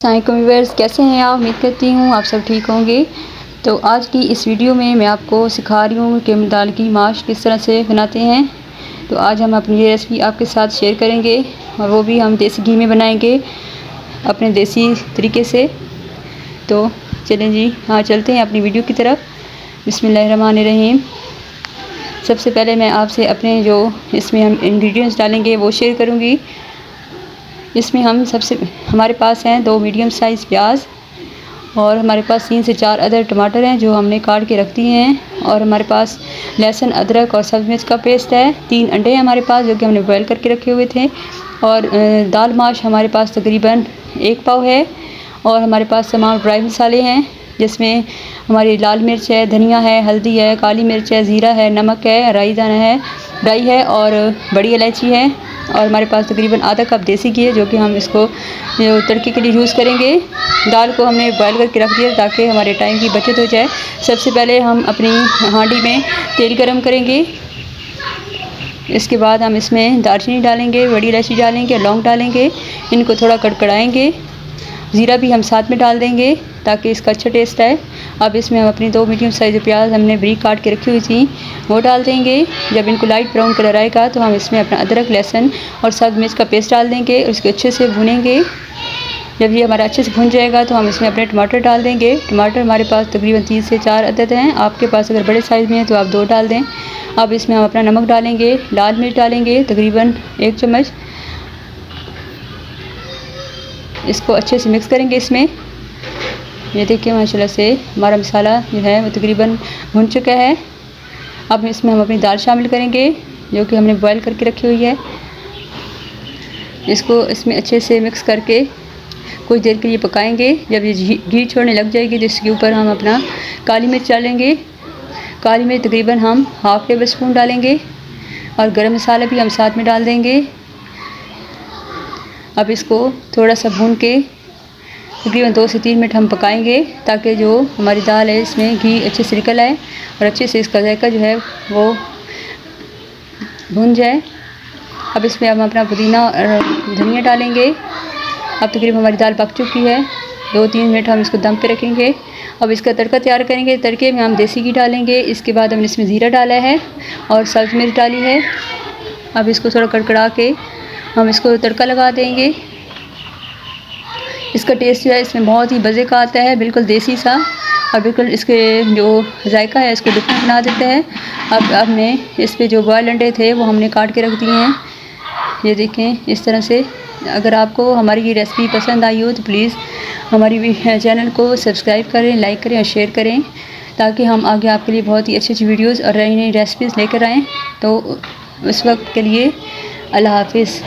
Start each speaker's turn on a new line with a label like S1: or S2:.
S1: अस्सलाम वालेकुम व्यूअर्स, कैसे हैं आप? उम्मीद करती हूँ आप सब ठीक होंगे। तो आज की इस वीडियो में मैं आपको सिखा रही हूँ कि दाल की माश किस तरह से बनाते हैं। तो आज हम अपनी ये रेसिपी आपके साथ शेयर करेंगे और वो भी हम देसी घी में बनाएंगे अपने देसी तरीके से। तो चलें जी, हाँ चलते हैं अपनी वीडियो की तरफ। बिस्मिल्लाहिर्रहमानिर्रहीम। सबसे पहले मैं आपसे अपने जो इसमें हम इंग्रेडिएंट्स डालेंगे वो शेयर करूँगी। इसमें हमारे पास हैं 2 मीडियम साइज़ प्याज और हमारे पास 3 से 4 अदर टमाटर हैं जो हमने काट के रख दिए हैं, और हमारे पास लहसुन, अदरक और सब्ज़ मिर्च का पेस्ट है। 3 अंडे हैं हमारे पास जो कि हमने बॉयल करके रखे हुए थे, और दाल माश हमारे पास तकरीबन 1 पाव है। और हमारे पास तमाम ड्राई मसाले हैं जिसमें हमारी लाल मिर्च है, धनिया है, हल्दी है, काली मिर्च है, ज़ीरा है, नमक है, राई है और बड़ी इलायची है। और हमारे पास तकरीबन आधा कप देसी घी है जो कि हम इसको तड़के के लिए यूज़ करेंगे। दाल को हमने बॉयल करके रख दिया ताकि हमारे टाइम की बचत हो जाए। सबसे पहले हम अपनी हांडी में तेल गरम करेंगे। इसके बाद हम इसमें दालचीनी डालेंगे, बड़ी इलायची डालेंगे, लौंग डालेंगे। इनको थोड़ा कड़कड़ाएंगे। ज़ीरा भी हम साथ में डाल देंगे ताकि इसका अच्छा टेस्ट आए। अब इसमें हम अपनी 2 मीडियम साइज़ प्याज हमने बारीक काट के रखी हुई थी वो डाल देंगे। जब इनको लाइट ब्राउन कलर आएगा तो हम इसमें अपना अदरक, लहसुन और सब्ज़ मिर्च का पेस्ट डाल देंगे और इसको अच्छे से भूनेंगे। जब ये हमारा अच्छे से भुन जाएगा तो हम इसमें अपने टमाटर डाल देंगे। टमाटर हमारे पास तकरीबन 3 से 4 अदद हैं। आपके पास अगर बड़े साइज़ में है तो आप 2 डाल दें। अब इसमें हम अपना नमक डालेंगे, लाल मिर्च डालेंगे तकरीबन 1 चम्मच। इसको अच्छे से मिक्स करेंगे। इसमें ये देखिए माशाल्लाह से हमारा मसाला जो है वो तकरीबन भुन चुका है। अब इसमें हम अपनी दाल शामिल करेंगे जो कि हमने बॉयल करके रखी हुई है। इसको इसमें अच्छे से मिक्स करके कुछ देर के लिए पकाएंगे। जब ये घी छोड़ने लग जाएगी तो इसके ऊपर हम अपना काली मिर्च डालेंगे। काली मिर्च तकरीबन हम हाफ़ टेबल स्पून डालेंगे और गरम मसाला भी हम साथ में डाल देंगे। अब इसको थोड़ा सा भून के तकरीबन 2 से 3 मिनट हम पकाएंगे ताकि जो हमारी दाल है इसमें घी अच्छे से निकल आए और अच्छे से इसका जायका जो है वो भुन जाए। अब इसमें हम अपना पुदीना और धनिया डालेंगे। अब तकरीबन हमारी दाल पक चुकी है। 2-3 मिनट हम इसको दम पे रखेंगे। अब इसका तड़का तैयार करेंगे। तड़के में हम देसी घी डालेंगे। इसके बाद हमने इसमें ज़ीरा डाला है और सब्ज़ मिर्च डाली है। अब इसको थोड़ा कड़कड़ा के हम इसको तड़का लगा देंगे। इसका टेस्ट जो है इसमें बहुत ही मज़े का आता है, बिल्कुल देसी सा, और बिल्कुल इसके जो जायका है इसको डिफरेंट बना देता है। अब हमने इस पे जो बॉयल अंडे थे वो हमने काट के रख दिए हैं। ये देखें इस तरह से। अगर आपको हमारी ये रेसिपी पसंद आई हो तो प्लीज़ हमारी चैनल को सब्सक्राइब करें, लाइक करें और शेयर करें ताकि हम आगे आपके लिए बहुत ही अच्छी अच्छी वीडियोज़ और नई नई रेसिपीज़ लेकर आएँ। तो उस वक्त के लिए अल्लाह हाफिज़।